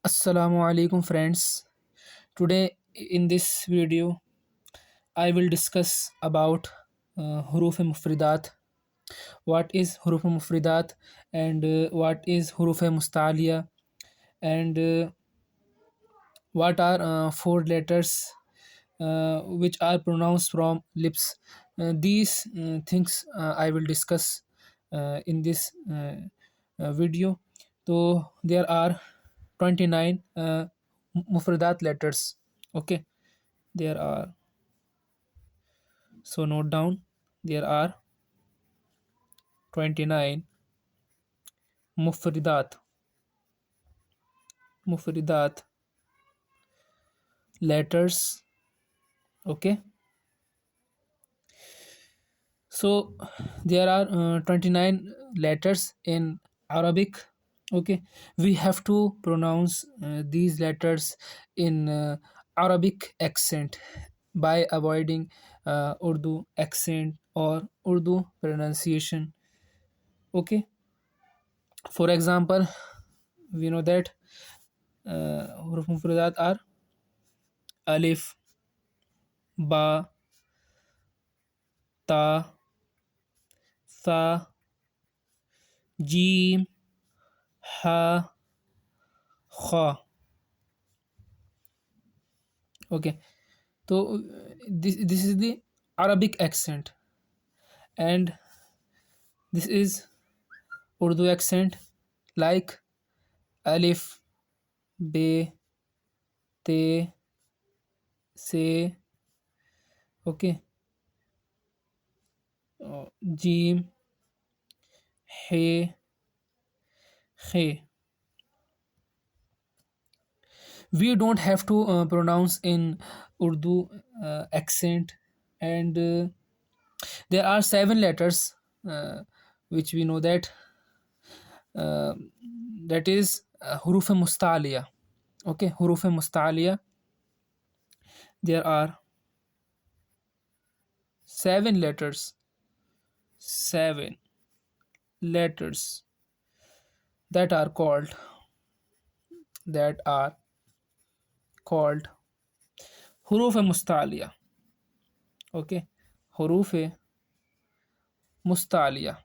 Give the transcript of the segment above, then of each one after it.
Assalamu alaikum friends. Today in this video I will discuss about huruf mufridat. What is huruf mufridat and what is huruf mustaliya and what are four letters which are pronounced from lips. These things I will discuss in this video. So there are 29 mufradat letters. Okay, there are, so note down, there are 29 mufridat mufridat letters. Okay, so there are 29 letters in Arabic. Okay, we have to pronounce these letters in Arabic accent by avoiding Urdu accent or Urdu pronunciation. Okay, for example, we know that huruf mufradat are alif, ba, ta, sa, jim, ha, kha. Okay, so this is the Arabic accent, and this is Urdu accent like alif, be, te, se. Okay, jim, he, khe. We don't have to pronounce in Urdu accent, and there are seven letters which we know that uh, that is huruf mustaliya. Okay, huruf mustaliya, there are seven letters, seven letters that are called that are called huruf mustaliya. Okay, huruf mustaliya.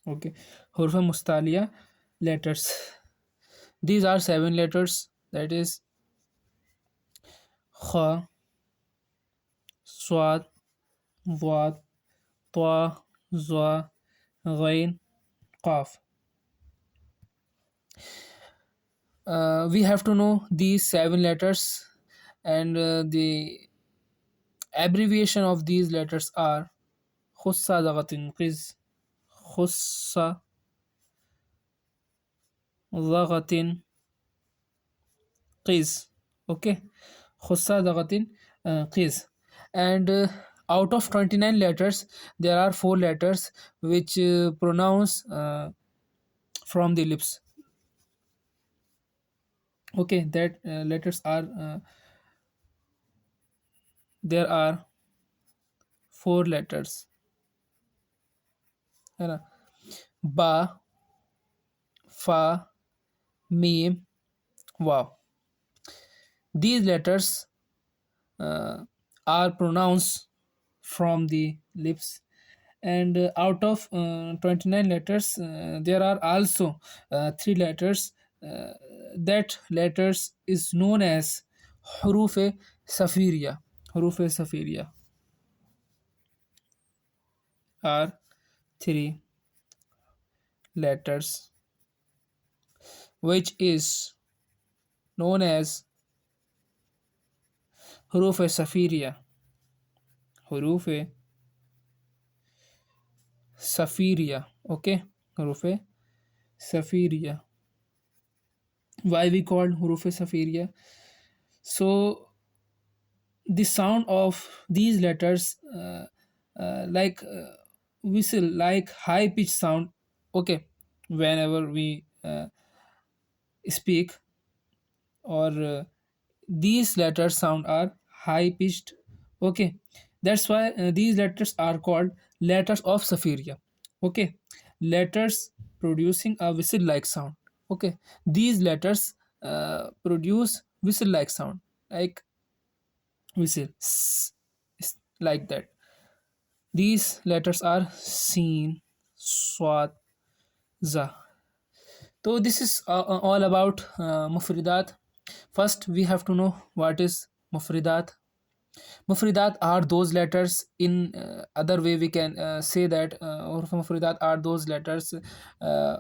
Okay, huruf mustaliya letters, these are seven letters, that is kha, swad, wad, ta, za, ghain, qaf. We have to know these seven letters, and the abbreviation of these letters are khussa dagatin qiz, khussa dagatin qiz. Okay, khussa dagatin qiz. And out of 29 letters, there are four letters which pronounce from the lips. Okay, that letters are there are four letters, है ना? Ba, fa, mim, waw. These letters uh, are pronounced from the lips, and out of 29 letters, there are also three letters. uh, that letters is known as huruf safiria. Huruf safiria are three letters which is known as huruf safiria. Huruf safiria. Okay, huruf safiria. Why we called huruf safiria? So the sound of these letters like whistle, like high pitch sound. Okay, whenever we speak, or these letters sound are high pitched. Okay, that's why these letters are called letters of safiria. Okay, letters producing a whistle like sound. Okay, these letters produce whistle like sound, like whistle like that. These letters are seen, swat, za. So this is all about mufridat. First we have to know what is mufridat. Mufridat are those letters, in other way we can say that or mufridat are those letters uh,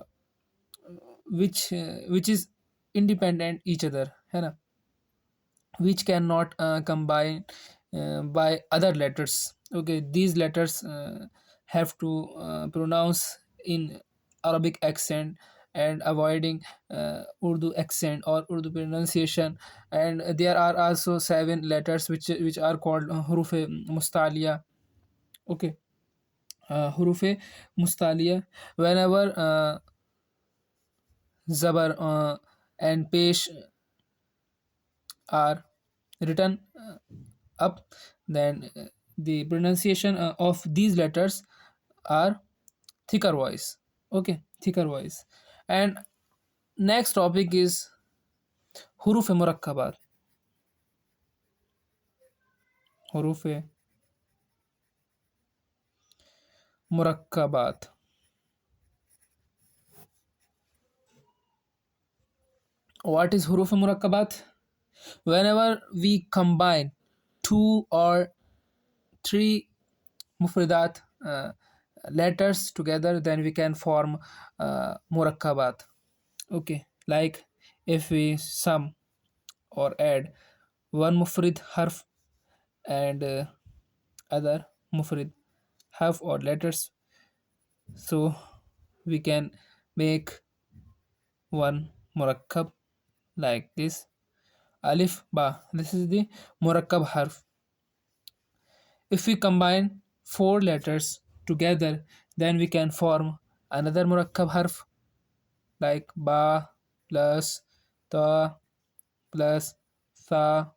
which is independent each other, है ना, which cannot combine by other letters. Okay, these letters have to pronounce in Arabic accent and avoiding Urdu accent or Urdu pronunciation. And there are also seven letters which are called hurufe mustalia. Okay, hurufe mustalia. Whenever zabar and pesh are written up, then the pronunciation of these letters are thicker voice. Okay, thicker voice. And next topic is huruf murakkabat. Huruf murakkabat. What is huruf murakkabat? Whenever we combine two or three mufradat letters together, then we can form murakkabat. Okay, like if we sum or add one mufrid harf and other mufrid harf or letters, so we can make one murakkab like this. Alif ba, this is the murakkab harf. If we combine four letters together, then we can form another murakkab harf like ba plus ta plus sa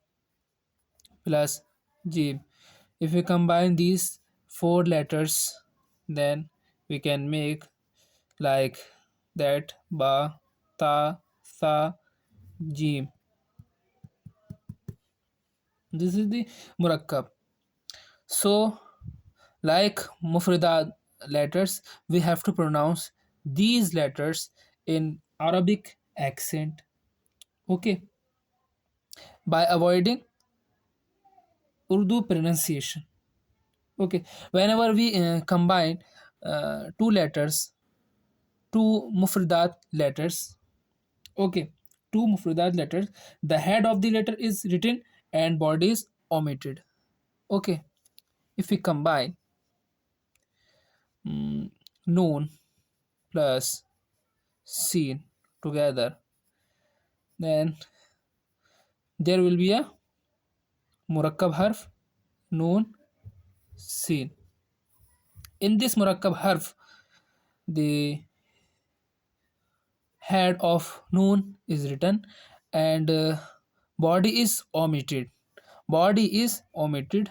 plus jim. If we combine these four letters, then we can make like that ba, ta, sa, jim. This is the murakkab. So, like mufradat letters, we have to pronounce these letters in Arabic accent. Okay, by avoiding Urdu pronunciation. Okay, whenever we combine two letters, two mufradat letters. Okay, two mufradat letters. The head of the letter is written and body is omitted. Okay, if we combine mm, noon plus seen together, then there will be a murakkab harf noon seen. In this murakkab harf, the head of noon is written and body is omitted. Body is omitted.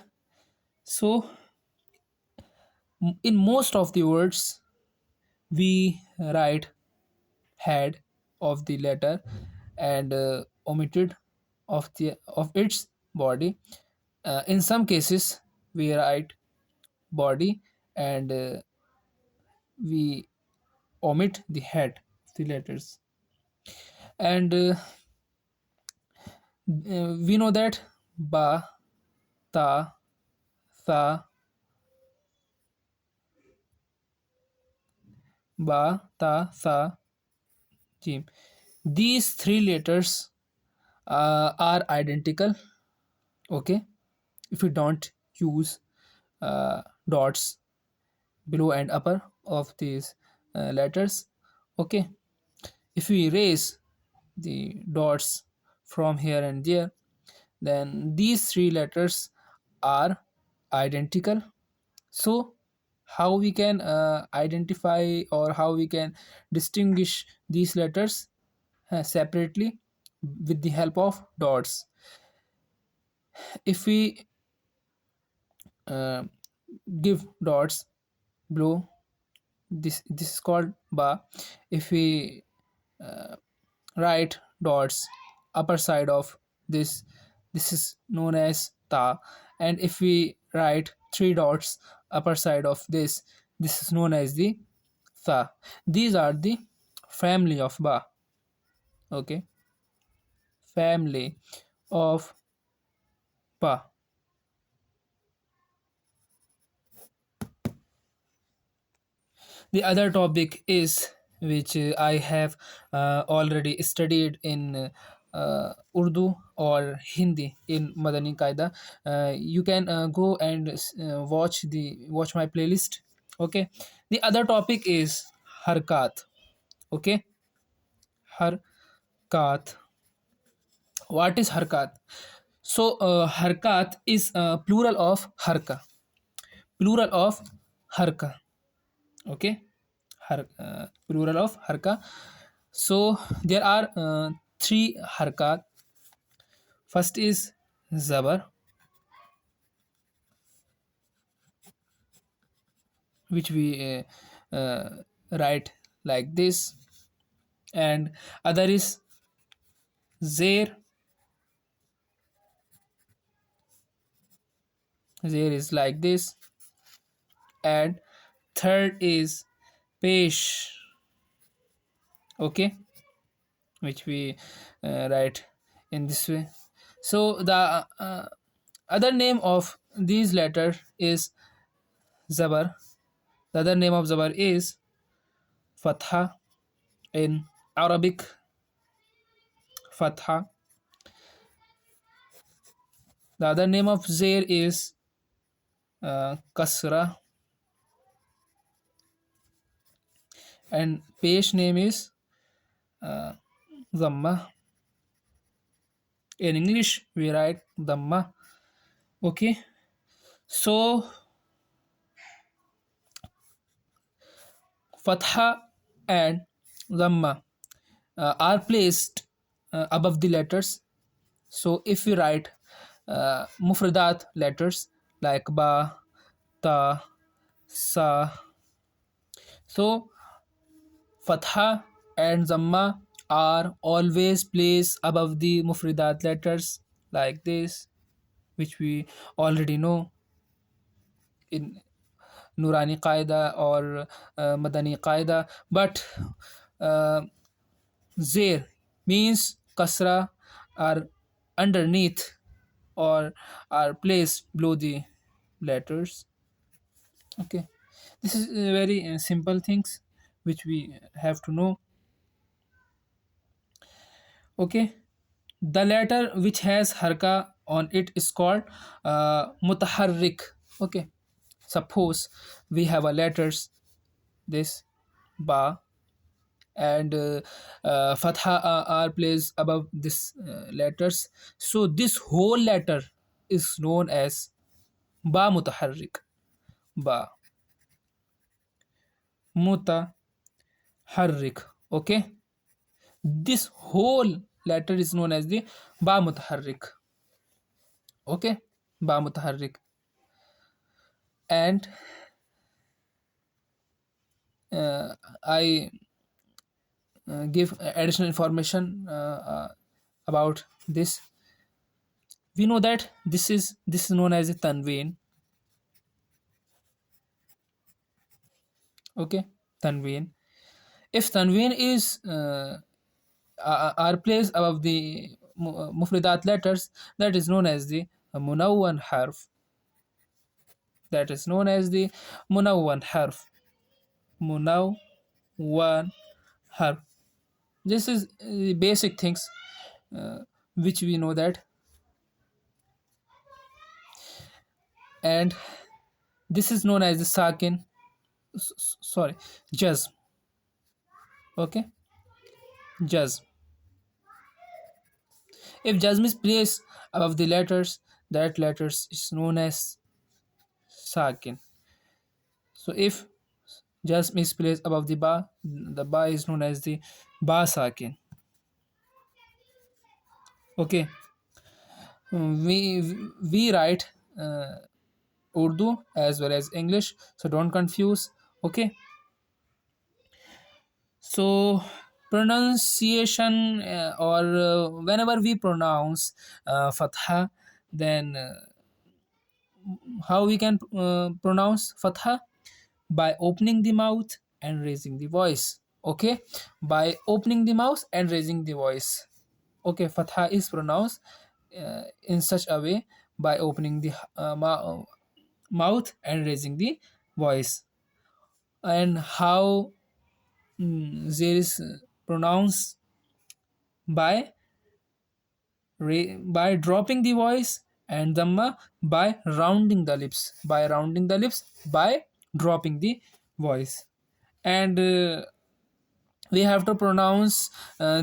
So in most of the words we write head of the letter and omitted of its body. In some cases we write body and we omit the head of the letters. And we know that ba, ta, sa, ba, ta, sa, jim, these three letters are identical. Okay, if we don't use dots below and upper of these letters. Okay, if we erase the dots from here and there, then these three letters are identical. So how we can identify or how we can distinguish these letters separately? With the help of dots. If we uh, give dots below this is called ba. If we write dots upper side of this, this is known as ta. And if we write three dots upper side of this is known as the tha. These are the family of ba. Okay, family of ba. The other topic is which I have already studied in Urdu or Hindi in Madani Qaida. You can go and watch my playlist. Okay. The other topic is harkat. Okay, harkat. What is harkat? So harkat is plural of harka. Plural of harka. Okay, plural of harka. So there are three harkat. First is zabar, which we write like this, and other is zer. Zer is like this, and third is pesh. Okay, which we write in this way. So the other name of these letter is zabar. The other name of zabar is fatha in Arabic. Fatha. The other name of zair is kasra, and pesh name is dhamma. In English we write dhamma. Okay, so fatha and dhamma are placed above the letters. So if we write mufradat letters like ba, ta, sa, so fatha and zamma are always placed above the mufradat letters like this, which we already know in Nurani Qaida or Madani Qaida. But uh, Zair means kasra are underneath or are placed below the letters. Okay, this is very simple things which we have to know. Okay, the letter which has harka on it is called mutaharrik. Okay, suppose we have a letters this ba, and fatha are placed above this letters, so this whole letter is known as ba mutaharrik. Ba mutaharrik. Okay, this whole letter is known as the ba mutaharrik. Okay, ba mutaharrik. And I give additional information about this. We know that this is known as a tanween. Okay, tanween. If tanween is are placed above the mufridat letters, that is known as the munawwan harf. That is known as the munawwan harf. Munawwan harf. This is the basic things uh, which we know that. And this is known as the sakin. Sorry, jazm. Okay, jazm. If jazm is placed above the letters, that letters is known as sakin. So if jazm is placed above the ba is known as the ba sakin. Okay, we write Urdu as well as English, so don't confuse. Okay, So pronunciation, or whenever we pronounce fatha, then how we can pronounce fatha? By opening the mouth and raising the voice. Okay, by opening the mouth and raising the voice. Okay, fatha is pronounced in such a way, by opening the mouth and raising the voice. And how there is pronounced by by dropping the voice, and dhamma by rounding the lips, by dropping the voice. And we have to pronounce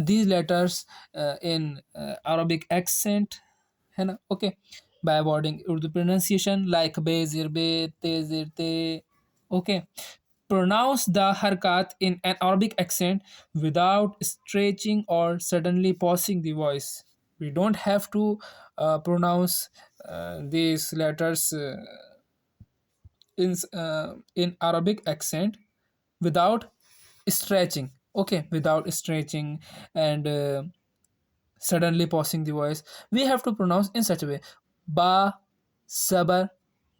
these letters in Arabic accent, है ना? Okay, by avoiding Urdu pronunciation like be, zir, be, te, zir, te. Okay, pronounce the harkat in an Arabic accent without stretching or suddenly pausing the voice. We don't have to pronounce these letters in Arabic accent without stretching. Okay, without stretching and suddenly pausing the voice. We have to pronounce in such a way: ba, zabar,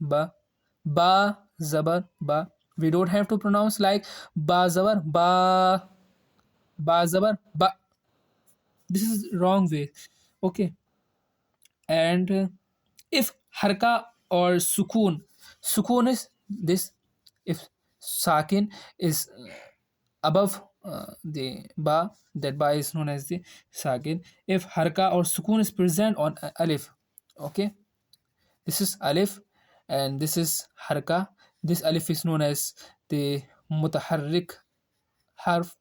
ba, ba, zabar, ba. We don't have to pronounce like ba, zabar, ba, zabar, ba. This is wrong way. Okay, and if harka or sukun is this. If sakin is above the ba, that ba is known as the sakin. If harka or sukun is present on alif, okay, this is alif and this is harka. This alif is known as the mutaharrik harf.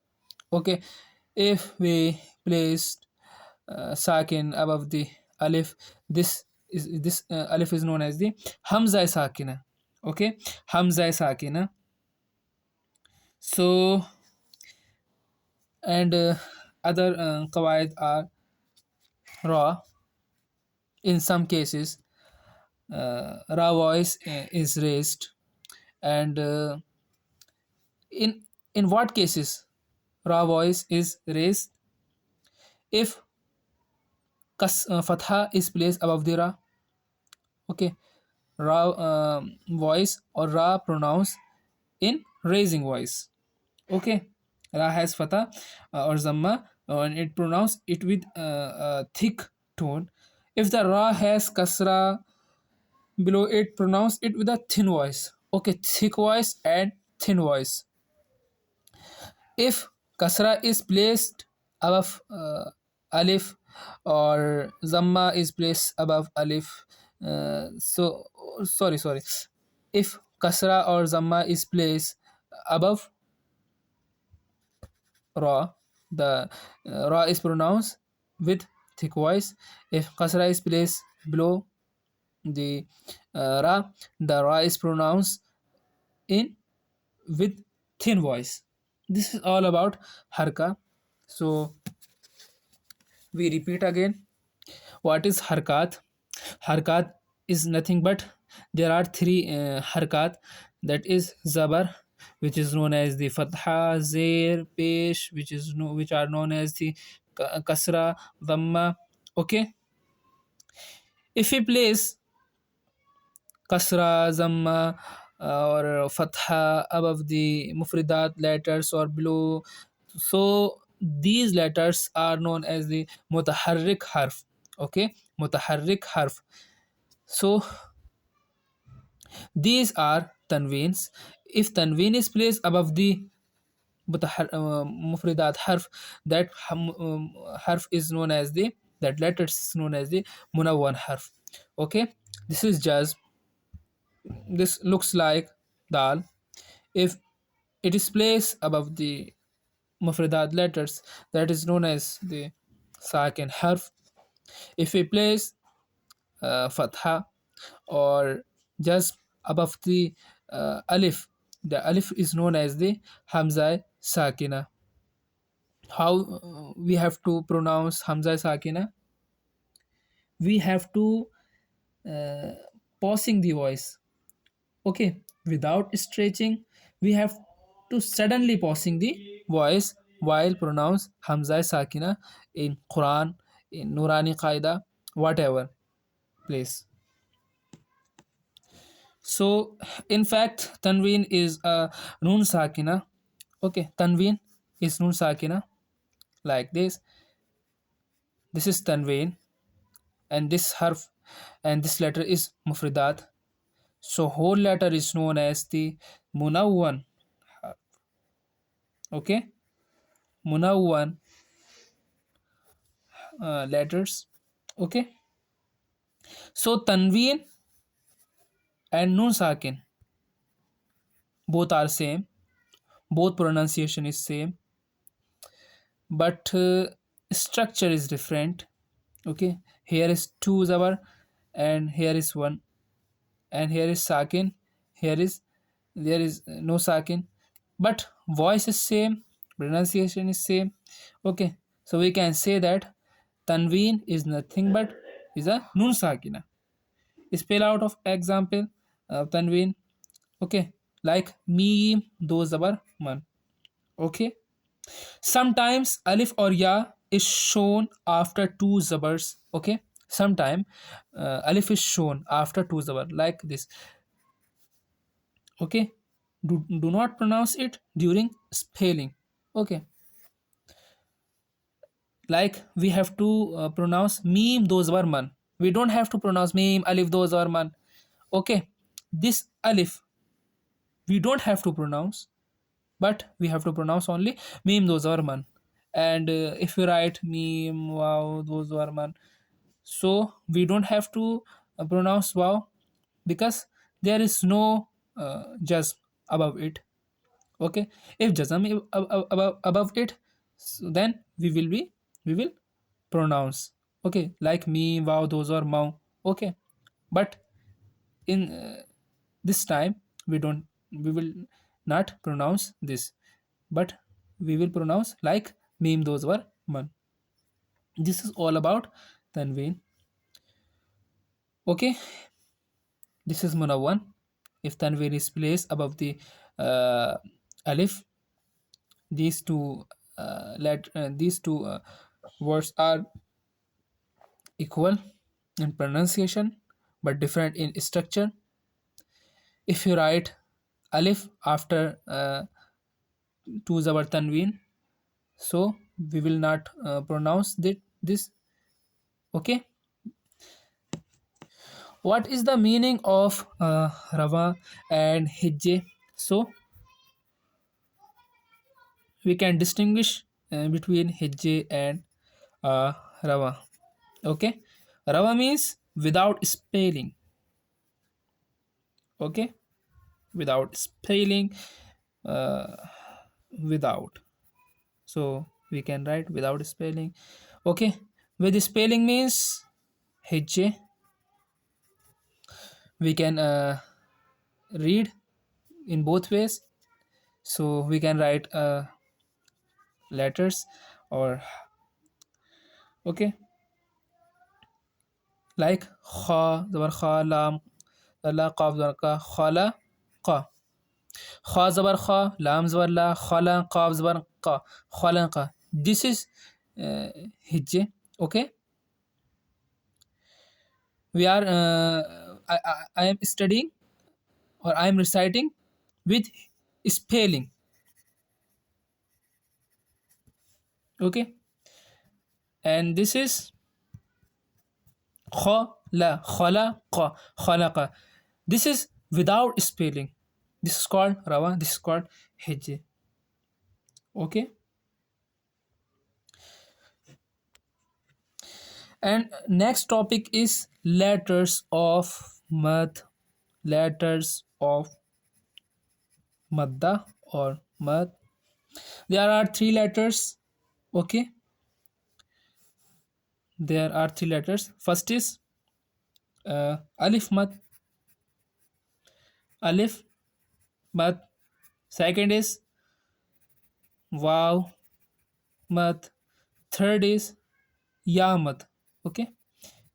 Okay, if we placed sakin above the alif, this alif is known as the hamza sakina. Okay, hamza sakina. So, and other qawaid are raw. In some cases raw voice is raised. And in what cases raw voice is raised? If fatha is placed above the ra. Okay, raw voice or ra pronounced in raising voice. Okay, ra has fatha or zamma, and it pronounce it with a thick tone. If the ra has kasra below it, pronounce it with a thin voice. Okay, thick voice and thin voice. If kasra is placed above alif, or zamma is placed above alif, so sorry, if kasra or zamma is placed above ra, the ra is pronounced with thick voice. If kasra is placed below the ra, the ra is pronounced in with thin voice. This is all about harka. So we repeat again, what is harkat? Harkat is nothing but there are three harkat, that is zabar, which is known as the fatha, zair, pesh, which are known as the kasra, dhamma. Okay, if we place kasra, zamma, or fatha above the mufridat letters or below, so these letters are known as the mutaharrik harf. Okay, mutaharrik harf. So these are tanweens. If tanween is placed above the mufridat harf, that harf is known as the, that letters is known as the munawwan harf. Okay, this is jazm. This looks like dal. If it is placed above the mufradat letters, that is known as the sakin harf. If we place fatha or just above the alif, the alif is known as the hamza sakina. How we have to pronounce hamza sakina? We have to uh, pausing the voice. Okay, without stretching, we have to suddenly pausing the voice while pronounce Hamza Sakina in Quran, in Nurani Qaida, whatever place. So, in fact, Tanween is a Nun Sakina. Okay, Tanween is Nun Sakina like this. This is Tanween, and this harf and this letter is Mufridat. So, whole letter is known as the Munawwan. Okay, Munawwan letters. Okay, so Tanween and Nun Sakin both are same, both pronunciation is same, but structure is different. Okay, here is two zabar and here is one, and here is sakin, here is there is no sakin, but voice is same, pronunciation is same. Okay, so we can say that tanween is nothing but is a nun sakina. Spell out of example tanween. Okay, like me do zabar man. Okay, sometimes alif or ya is shown after two zabars. Okay, sometime alif is shown after two zabar like this. Okay, do not pronounce it during spelling. Okay, like we have to pronounce meme those were man. We don't have to pronounce meme alif those were man. Okay, this alif we don't have to pronounce, but we have to pronounce only meme those were man. And if you write meme wow those were man, so we don't have to pronounce wow, because there is no jazm above it. Okay, if jazm is above it, so then we will pronounce. Okay, like me wow those are mau. Okay, but in this time we will not pronounce this, but we will pronounce like meme those were man. This is all about tanween. Okay, this is Munawwan. If tanween is placed above the uh, alif, these two these two words are equal in pronunciation but different in structure. If you write alif after two zabar tanween, so we will not pronounce this. Okay, what is the meaning of rawa and hijje? So we can distinguish between hijje and rawa. Okay, rawa means without spelling. Okay, without spelling, uh, without, so we can write without spelling. Okay, with spelling means hijje. We can read in both ways, so we can write letters or okay, like kha zabar kha lam la qaf zabar ka khala qa, kha zabar kha lam zabar la khala qaf zabar qa khala qa. This is uh, hijje. Okay, we are I am studying or I am reciting with spelling. Okay, and this is khala khalaqa khalaqa. This is without spelling. This is called rawa, this is called hijje. Okay, and next topic is letters of mad, letters of madda or mad. There are three letters. Okay, there are three letters. First is alif mad, alif mad. Second is wow mad. Third is ya mad. Okay,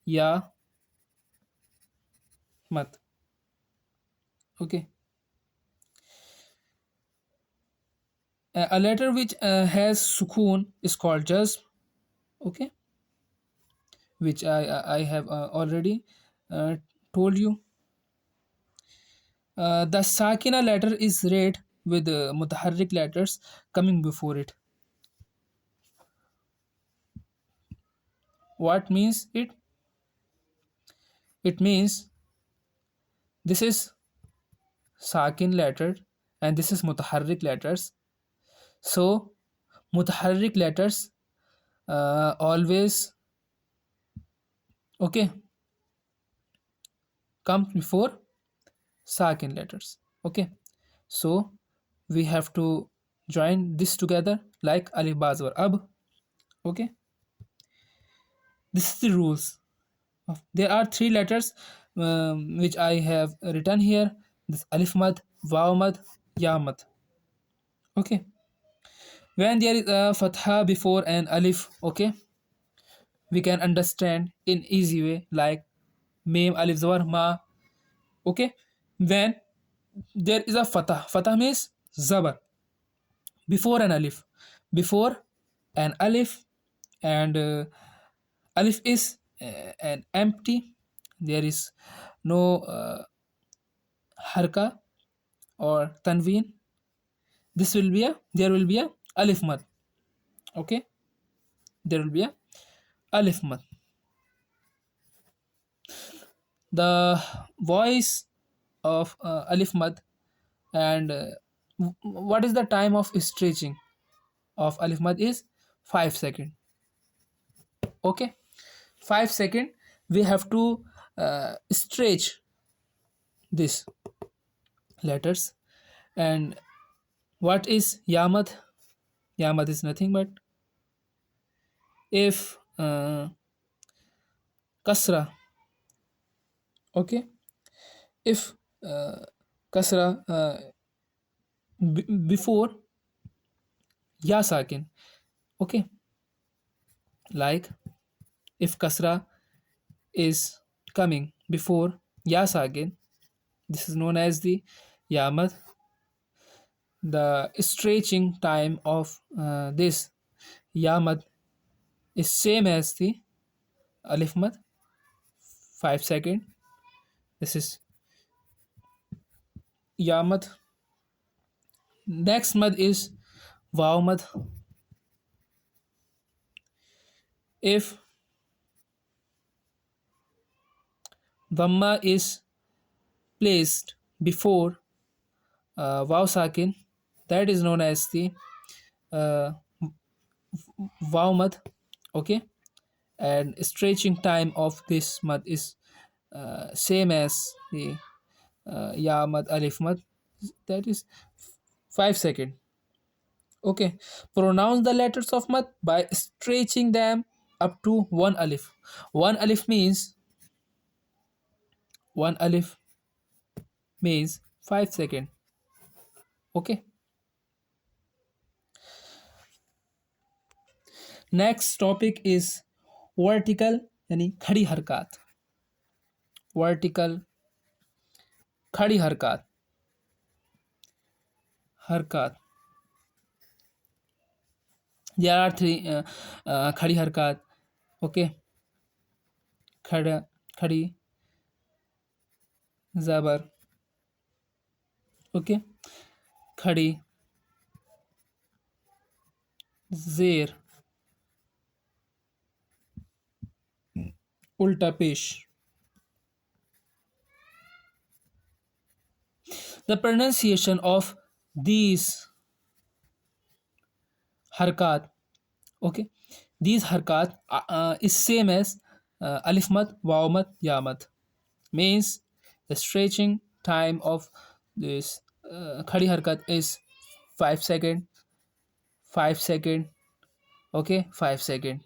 ya mad. Okay, A letter which has sukun is called jazm. Okay, which I have already uh, told you. The sakina letter is read with mutaharrik letters coming before it. What means it? It means this is sakin letter and this is mutaharrik letters. So mutaharrik letters always, okay, comes before sakin letters. Okay, so we have to join this together like alif baz or ab. Okay, this is the rules. There are three letters which I have written here. This alif mad, waw mad, ya mad. Okay, when there is a fatha before an alif, okay, we can understand in easy way like mem alif zawar ma. Okay, when there is a fatah, fatah means zabar before an alif, before an alif, and alif is an empty, there is no harka or tanween. This will be a, there will be a alif mad. Okay, there will be a alif mad. The voice of alif mad, and what is the time of stretching of alif mad is 5 second. Okay, 5 second we have to stretch these letters. And what is yamad? Yamad is nothing but if kasra. Okay, if kasra before ya sakin. Okay, like if kasra is coming before ya sakin, this is known as the yamad. The stretching time of this yamad is same as the alif mad, 5 second. This is yamad. Next mad is waw mad. If dhamma is placed before waw sakin, that is known as the uh, waw mad. Okay, and stretching time of this mad is same as the ya mad, alif mad, that is 5 second. Okay, pronounce the letters of mad by stretching them up to one alif. One alif means, one alif means 5 second. Okay, next topic is vertical यानी खड़ी हरकत. Vertical खड़ी हरकत, हरकत. There are three खड़ी हरकत. Okay, खड़ा, खड़ी, जबर. Okay, खड़ी, जेर, उल्टा पेश. The pronunciation of these harkat, okay, these harkat is same as alif mad, waw mad, ya mad. Means the stretching time of this khadi harkat is 5 second, 5 second. Okay, 5 second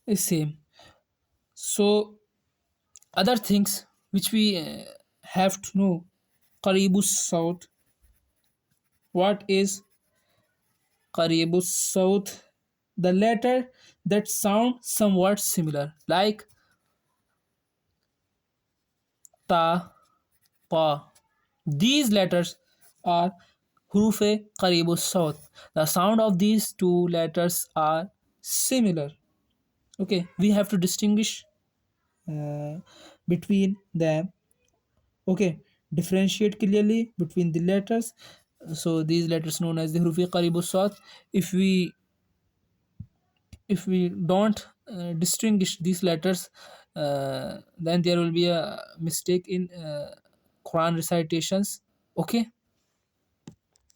is same. So other things which we have to know, qaribus saut. What is qaribus saut? The letter that sound somewhat similar like ta, pa. These letters are hurufe qaribus sawt. The sound of these two letters are similar. Okay, we have to distinguish uh, between them. Okay, differentiate clearly between the letters. So these letters known as the hurufi qaribus sawt. if we if we don't distinguish these letters, then there will be a mistake in Quran recitations. Okay.